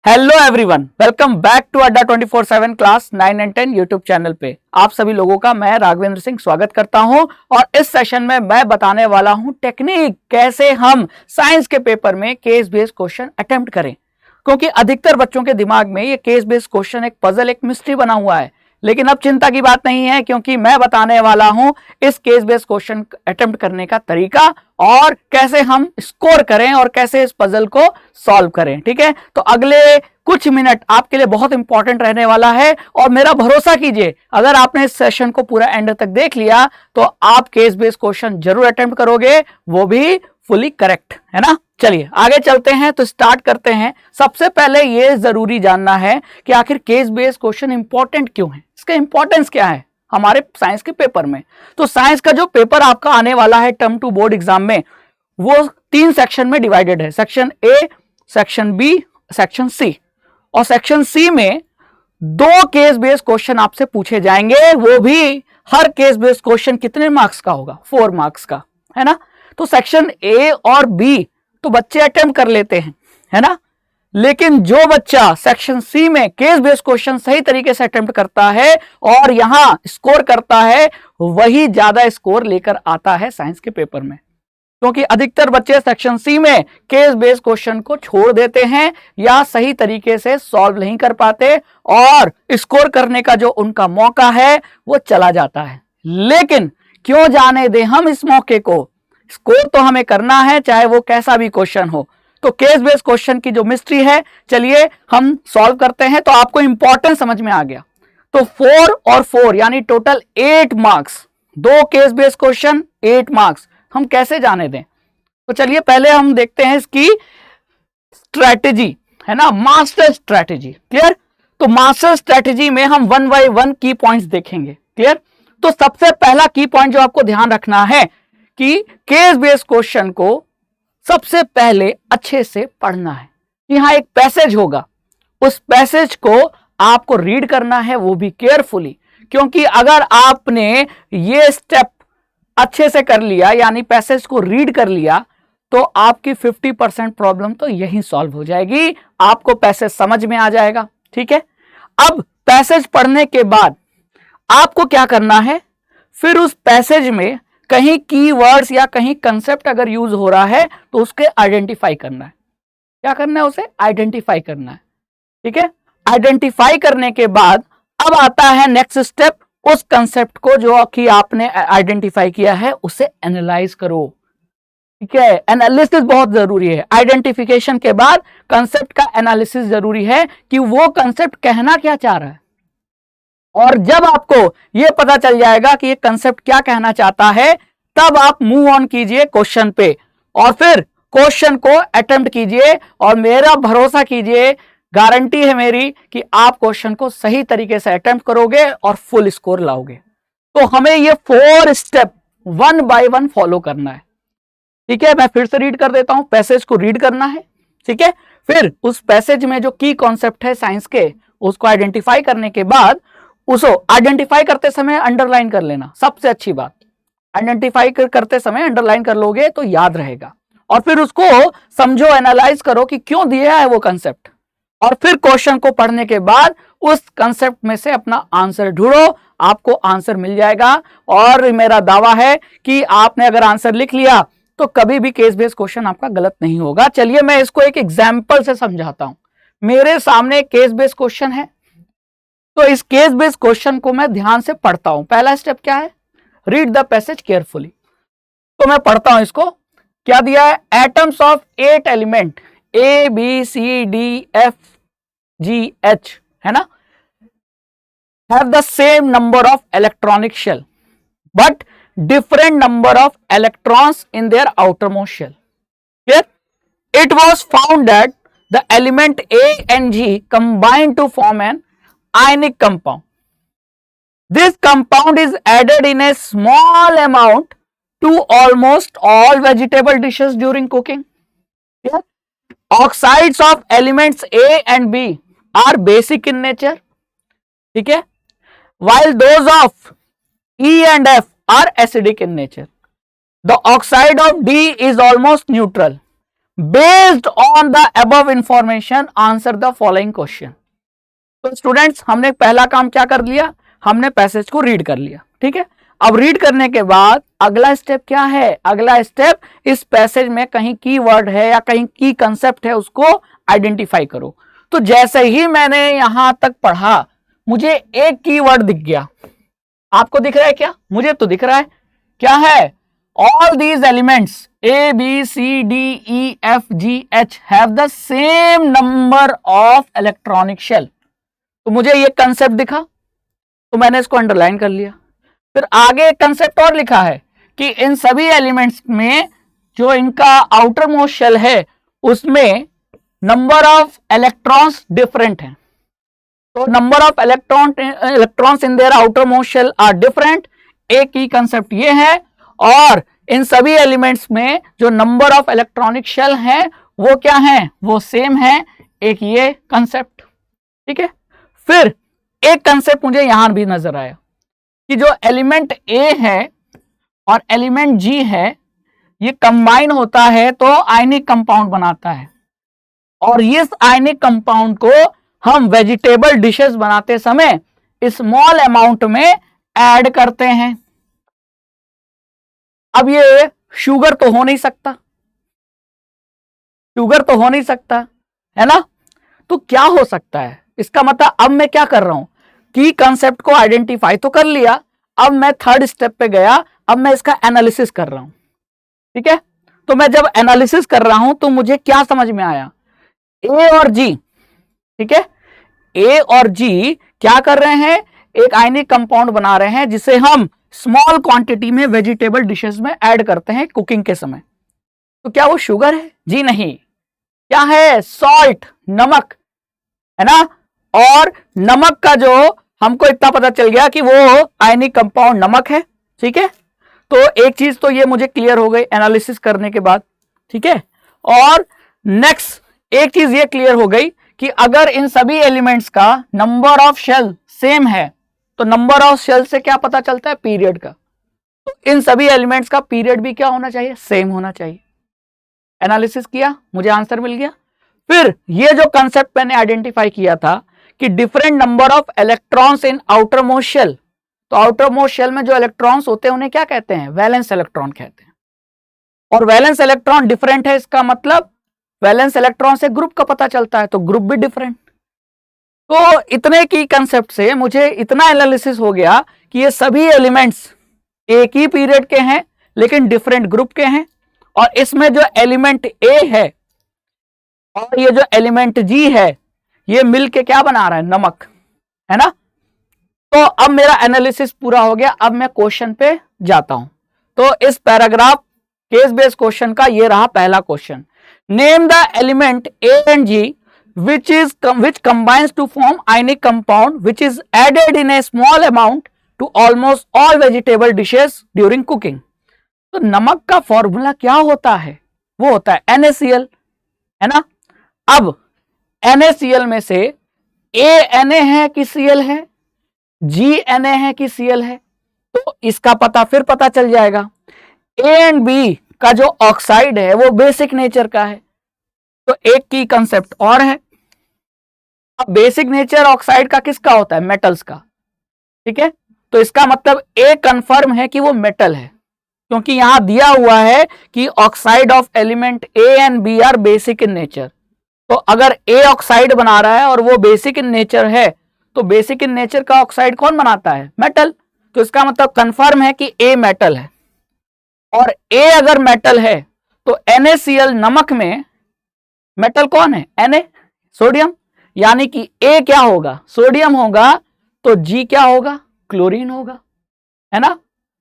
Hello everyone, welcome back to Adda 24/7 class 9 and 10 YouTube channel पे। आप सभी लोगों का मैं राघवेंद्र सिंह स्वागत करता हूं और इस सेशन में मैं बताने वाला हूं टेक्निक कैसे हम साइंस के पेपर में केस बेस्ड क्वेश्चन अटेम्प्ट करें, क्योंकि अधिकतर बच्चों के दिमाग में ये केस बेस्ड क्वेश्चन एक पजल, एक मिस्ट्री बना हुआ है। लेकिन अब चिंता की बात नहीं है, क्योंकि मैं बताने वाला हूं इस केस बेस्ड क्वेश्चन अटेम्प्ट करने का तरीका और कैसे हम स्कोर करें और कैसे इस पजल को सॉल्व करें। ठीक है, तो अगले कुछ मिनट आपके लिए बहुत इंपॉर्टेंट रहने वाला है और मेरा भरोसा कीजिए, अगर आपने इस सेशन को पूरा एंड तक देख लिया तो आप केस बेस्ड क्वेश्चन जरूर अटेम्प्ट करोगे, वो भी फुली करेक्ट, है ना। चलिए आगे चलते हैं, तो स्टार्ट करते हैं। सबसे पहले ये जरूरी जानना है कि आखिर केस बेस्ड क्वेश्चन इंपॉर्टेंट क्यों है, इसका इंपॉर्टेंस क्या है हमारे साइंस के पेपर में। तो साइंस का जो पेपर आपका आने वाला है टर्म 2 बोर्ड एग्जाम में, वो 3 सेक्शन में डिवाइडेड है। Section A, section B, section C. और सेक्शन सी में 2 केस बेस्ड क्वेश्चन आपसे पूछे जाएंगे, वो भी हर केस बेस्ड क्वेश्चन कितने मार्क्स का होगा, 4 मार्क्स का, है ना। तो सेक्शन ए और बी तो बच्चे अटेम्प्ट कर लेते हैं, है ना। लेकिन जो बच्चा सेक्शन सी में केस बेस्ड क्वेश्चन सही तरीके से अटेम्प्ट करता है और यहां स्कोर करता है, वही ज्यादा स्कोर लेकर आता है साइंस के पेपर में। क्योंकि अधिकतर बच्चे सेक्शन सी में केस बेस्ड क्वेश्चन को छोड़ देते हैं या सही तरीके से सॉल्व नहीं कर पाते और स्कोर करने का जो उनका मौका है वो चला जाता है। लेकिन क्यों जाने दें हम इस मौके को, स्कोर तो हमें करना है चाहे वो कैसा भी क्वेश्चन हो। तो केस बेस्ड क्वेश्चन की जो मिस्ट्री है, चलिए हम सॉल्व करते हैं। तो आपको इंपॉर्टेंस समझ में आ गया। तो 4 और 4 यानी total 8 marks, 2 case based question 8 marks, हम कैसे जाने दें। तो चलिए पहले हम देखते हैं इसकी स्ट्रैटेजी, है ना, मास्टर स्ट्रैटेजी। क्लियर। तो मास्टर स्ट्रैटेजी में हम 1 बाय 1 की पॉइंट्स देखेंगे। क्लियर। तो सबसे पहला की पॉइंट जो आपको ध्यान रखना है कि केस बेस्ड क्वेश्चन को सबसे पहले अच्छे से पढ़ना है। यहां एक पैसेज होगा, उस पैसेज को आपको रीड करना है, वो भी केयरफुली, क्योंकि अगर आपने ये स्टेप अच्छे से कर लिया यानी पैसेज को रीड कर लिया तो आपकी 50% प्रॉब्लम तो यहीं सॉल्व हो जाएगी, आपको पैसेज समझ में आ जाएगा। ठीक है। अब पैसेज पढ़ने के बाद आपको क्या करना है, फिर उस पैसेज में कहीं कीवर्ड्स या कहीं कंसेप्ट अगर यूज हो रहा है तो उसके आइडेंटिफाई करना है। क्या करना है, उसे आइडेंटिफाई करना है। ठीक है। आइडेंटिफाई करने के बाद अब आता है नेक्स्ट स्टेप, उस कंसेप्ट को जो कि आपने आइडेंटिफाई किया है उसे एनालाइज करो। ठीक है, एनालिसिस बहुत जरूरी है। आइडेंटिफिकेशन के बाद कंसेप्ट का एनालिसिस जरूरी है कि वो कंसेप्ट कहना क्या चाह रहा है। और जब आपको यह पता चल जाएगा कि ये कंसेप्ट क्या कहना चाहता है, तब आप मूव ऑन कीजिए क्वेश्चन पे और फिर क्वेश्चन को अटेम्प्ट कीजिए। और मेरा भरोसा कीजिए, गारंटी है मेरी कि आप क्वेश्चन को सही तरीके से अटेम्प्ट करोगे और फुल स्कोर लाओगे। तो हमें ये 4 स्टेप 1 बाय 1 फॉलो करना है। ठीक है, मैं फिर से रीड कर देता हूं। पैसेज को रीड करना है, ठीक है। फिर उस पैसेज में जो की कॉन्सेप्ट है साइंस के, उसको आइडेंटिफाई करने के बाद उसको आइडेंटिफाई करते समय अंडरलाइन कर लेना, सबसे अच्छी बात। आइडेंटिफाई करते समय अंडरलाइन कर लोगे तो याद रहेगा। और फिर उसको समझो, एनालाइज करो कि क्यों दिया है वो कंसेप्ट। और फिर क्वेश्चन को पढ़ने के बाद उस कंसेप्ट में से अपना आंसर ढूंढो, आपको आंसर मिल जाएगा। और मेरा दावा है कि आपने अगर आंसर लिख लिया तो कभी भी केस बेस्ड क्वेश्चन आपका गलत नहीं होगा। चलिए मैं इसको एक एग्जाम्पल से समझाता हूं। मेरे सामने केस बेस्ड क्वेश्चन है, तो इस केस बेस्ड क्वेश्चन को मैं ध्यान से पढ़ता हूं। पहला स्टेप क्या है, रीड द पैसेज केयरफुली। तो मैं पढ़ता हूं इसको। क्या दिया है, atoms of 8 element A B C D F G H, है ना, have the same number of electronic shell but different number of electrons in their outermost shell. Here it was found that the element A and G combine to form an ionic compound. This compound is added in a small amount to almost all vegetable dishes during cooking. Here oxides of elements A and B are basic in nature, ठीक है, while those of E and F are acidic in nature. The oxide of D is almost neutral, based on the above information answer the following question. तो students, हमने पहला काम क्या कर लिया, हमने पैसेज को रीड कर लिया, ठीक है। अब रीड करने के बाद अगला स्टेप क्या है, अगला स्टेप इस पैसेज में कहीं की वर्ड है या कहीं की कंसेप्ट है, उसको आइडेंटिफाई करो। तो जैसे ही मैंने यहां तक पढ़ा, मुझे एक की वर्ड दिख गया। आपको दिख रहा है क्या? मुझे तो दिख रहा है। क्या है? All these elements A B C D E F G H have the same number of electronic shell. तो मुझे ये कंसेप्ट दिखा, तो मैंने इसको अंडरलाइन कर लिया। फिर आगे एक कंसेप्ट और लिखा है कि इन सभी एलिमेंट्स में जो इनका आउटर मोस्ट शेल है, उसमें नंबर ऑफ इलेक्ट्रॉन्स डिफरेंट हैं। तो number of electrons in their outermost shell are different. एक ही कंसेप्ट ये है। और इन सभी एलिमेंट्स में जो नंबर ऑफ इलेक्ट्रॉनिक शेल हैं वो क्या हैं? वो सेम है। एक ये कंसेप्ट, ठीक है। फिर एक कंसेप्ट मुझे यहां भी नजर आया कि जो एलिमेंट ए है और एलिमेंट जी है, ये कंबाइन होता है तो आयनिक कंपाउंड बनाता है। और इस आयनिक कंपाउंड को हम वेजिटेबल डिशेस बनाते समय स्मॉल अमाउंट में ऐड करते हैं। अब ये शुगर तो हो नहीं सकता, शुगर तो हो नहीं सकता, है ना। तो क्या हो सकता है? इसका मतलब अब मैं क्या कर रहा हूं कि कंसेप्ट को आइडेंटिफाई तो कर लिया, अब मैं थर्ड स्टेप पे गया, अब मैं इसका एनालिसिस कर रहा हूं, ठीक है। तो मैं जब एनालिसिस कर रहा हूं तो मुझे क्या समझ में आया, ए और जी, ठीक है, ए और जी क्या कर रहे हैं, एक आयनिक कंपाउंड बना रहे हैं जिसे हम स्मॉल क्वांटिटी में वेजिटेबल डिशेस में ऐड करते हैं कुकिंग के समय। तो क्या वो शुगर है? जी नहीं। क्या है? सॉल्ट, नमक, है ना। और नमक का जो हमको इतना पता चल गया कि वो आयनिक कंपाउंड नमक है, ठीक है। तो एक चीज तो ये मुझे क्लियर हो गई एनालिसिस करने के बाद, ठीक है। और नेक्स्ट एक चीज ये क्लियर हो गई कि अगर इन सभी एलिमेंट्स का नंबर ऑफ शेल सेम है, तो नंबर ऑफ शेल से क्या पता चलता है? पीरियड का। तो इन सभी एलिमेंट्स का पीरियड भी क्या होना चाहिए? सेम होना चाहिए। एनालिसिस किया, मुझे आंसर मिल गया। फिर ये जो कंसेप्ट मैंने आइडेंटिफाई किया था कि different number of electrons in outermost shell, तो आउटर मोस्ट शेल में जो इलेक्ट्रॉन्स होते हैं उन्हें क्या कहते हैं? वैलेंस इलेक्ट्रॉन कहते हैं। और वैलेंस इलेक्ट्रॉन डिफरेंट है, इसका मतलब वैलेंस इलेक्ट्रॉन से ग्रुप का पता चलता है, तो ग्रुप भी डिफरेंट। तो इतने की कंसेप्ट से मुझे इतना एनालिसिस हो गया कि ये सभी एलिमेंट्स एक ही पीरियड के हैं लेकिन डिफरेंट ग्रुप के हैं। और इसमें जो एलिमेंट ए है और ये जो एलिमेंट जी है, ये मिलके क्या बना रहा है? नमक, है ना। तो अब मेरा एनालिसिस पूरा हो गया, अब मैं क्वेश्चन पे जाता हूं। तो इस पैराग्राफ केस बेस्ड क्वेश्चन का ये रहा पहला question. Name the element A and G which combines to form ionic compound which is added in a small amount to almost all vegetable dishes during cooking। तो नमक का formula क्या होता है? वो होता है NaCl, है ना। अब NaCl में से A Na है कि Cl है, G Na है कि Cl है, तो इसका पता फिर पता चल जाएगा। A एंड B का जो ऑक्साइड है वो बेसिक नेचर का है, तो एक की कंसेप्ट और है। अब बेसिक नेचर ऑक्साइड का किसका होता है? मेटल्स का, ठीक है। तो इसका मतलब ए कंफर्म है कि वो मेटल है, क्योंकि यहां दिया हुआ है कि oxide of element A and B are basic in nature. तो अगर ए ऑक्साइड बना रहा है और वो बेसिक इन नेचर है, तो बेसिक इन नेचर का ऑक्साइड कौन बनाता है? मेटल। तो इसका मतलब कंफर्म है कि ए मेटल है। और ए अगर मेटल है तो NaCl नमक में मेटल कौन है? Na, sodium. यानी कि ए क्या होगा? सोडियम होगा, तो जी क्या होगा? क्लोरीन होगा, है ना।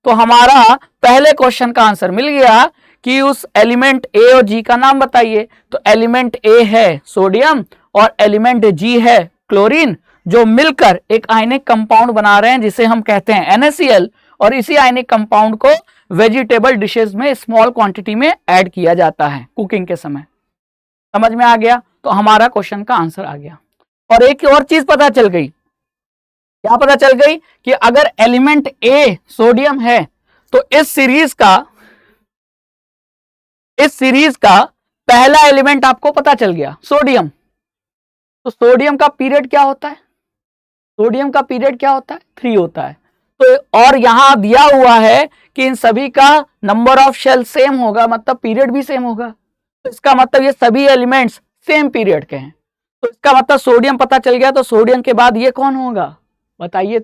तो हमारा पहले क्वेश्चन का आंसर मिल गया कि उस एलिमेंट ए और जी का नाम बताइए। तो एलिमेंट ए है सोडियम और एलिमेंट जी है क्लोरीन, जो मिलकर एक आयनिक कंपाउंड बना रहे हैं जिसे हम कहते हैं NaCl। और इसी आयनिक कंपाउंड को वेजिटेबल डिशेस में स्मॉल क्वांटिटी में ऐड किया जाता है कुकिंग के समय। समझ में आ गया? तो हमारा क्वेश्चन का आंसर आ गया। और एक और चीज पता चल गई, क्या पता चल गई? कि अगर एलिमेंट ए सोडियम है तो इस सीरीज का पहला एलिमेंट आपको पता चल गया सोडियम। तो सोडियम का पीरियड क्या होता है? सोडियम का पीरियड क्या होता है? 3 होता है। तो और यहां दिया हुआ है कि इन सभी का नंबर ऑफ शेल सेम होगा, मतलब पीरियड भी सेम होगा। तो इसका मतलब ये सभी एलिमेंट्स सेम पीरियड के हैं। तो इसका मतलब सोडियम पता चल गया। तो सोडियम के बाद ये कौन होगा? बताइए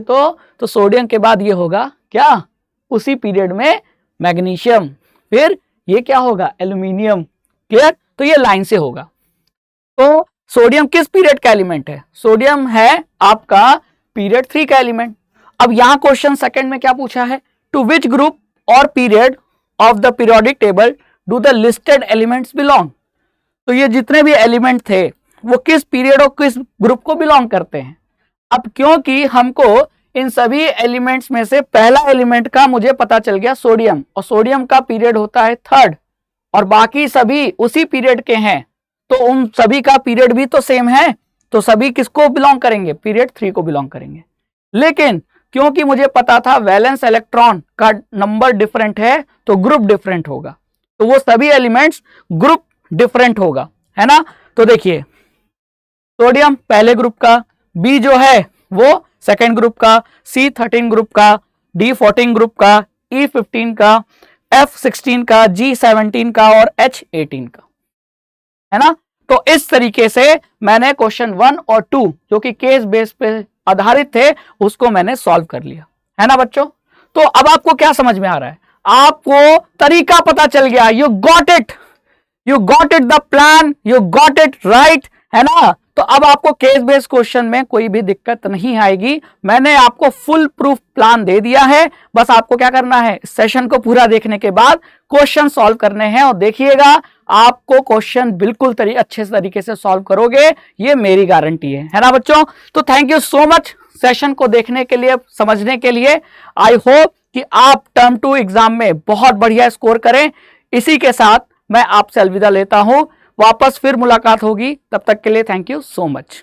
तो सोडियम के बाद ये होगा क्या? उसी पीरियड में मैग्नीशियम, फिर ये क्या होगा? एल्यूमिनियम। क्लियर? तो ये लाइन से होगा। तो सोडियम किस पीरियड का एलिमेंट है? सोडियम है आपका पीरियड 3 का एलिमेंट। अब यहां क्वेश्चन सेकंड में क्या पूछा है? टू विच ग्रुप और period of the periodic table do the listed elements belong? तो ये जितने भी एलिमेंट थे वो किस पीरियड और किस ग्रुप को बिलोंग करते हैं? अब क्योंकि हमको इन सभी एलिमेंट्स में से पहला एलिमेंट का मुझे पता चल गया सोडियम, और सोडियम का पीरियड होता है 3rd, और बाकी सभी उसी पीरियड के हैं, तो उन सभी का पीरियड भी तो सेम है। तो सभी किसको बिलोंग करेंगे? पीरियड 3 को बिलोंग करेंगे। लेकिन क्योंकि मुझे पता था वैलेंस इलेक्ट्रॉन का नंबर डिफरेंट है तो ग्रुप डिफरेंट होगा, तो वो सभी एलिमेंट्स ग्रुप डिफरेंट होगा, है ना। तो देखिए सोडियम पहले ग्रुप का, बी जो है वो सेकेंड ग्रुप का, C13 ग्रुप का, D14 ग्रुप का, E15 का, F16 का, G17 का और H18 का, है ना। तो इस तरीके से मैंने क्वेश्चन 1 और 2 जो कि केस बेस पे आधारित थे उसको मैंने सॉल्व कर लिया, है ना बच्चों। तो अब आपको क्या समझ में आ रहा है? आपको तरीका पता चल गया। You got it the plan, you got it right, है ना। तो अब आपको केस बेस्ड क्वेश्चन में कोई भी दिक्कत नहीं आएगी। मैंने आपको फुल प्रूफ प्लान दे दिया है। बस आपको क्या करना है? सेशन को पूरा देखने के बाद क्वेश्चन सॉल्व करने हैं, और देखिएगा आपको क्वेश्चन बिल्कुल अच्छे तरीके से सॉल्व करोगे, ये मेरी गारंटी है ना बच्चों। तो thank you so much session को देखने के लिए, समझने के लिए। आई होप कि आप टर्म 2 एग्जाम में बहुत बढ़िया स्कोर करें। इसी के साथ मैं आपसे अलविदा लेता हूं, वापस फिर मुलाकात होगी, तब तक के लिए थैंक यू सो मच।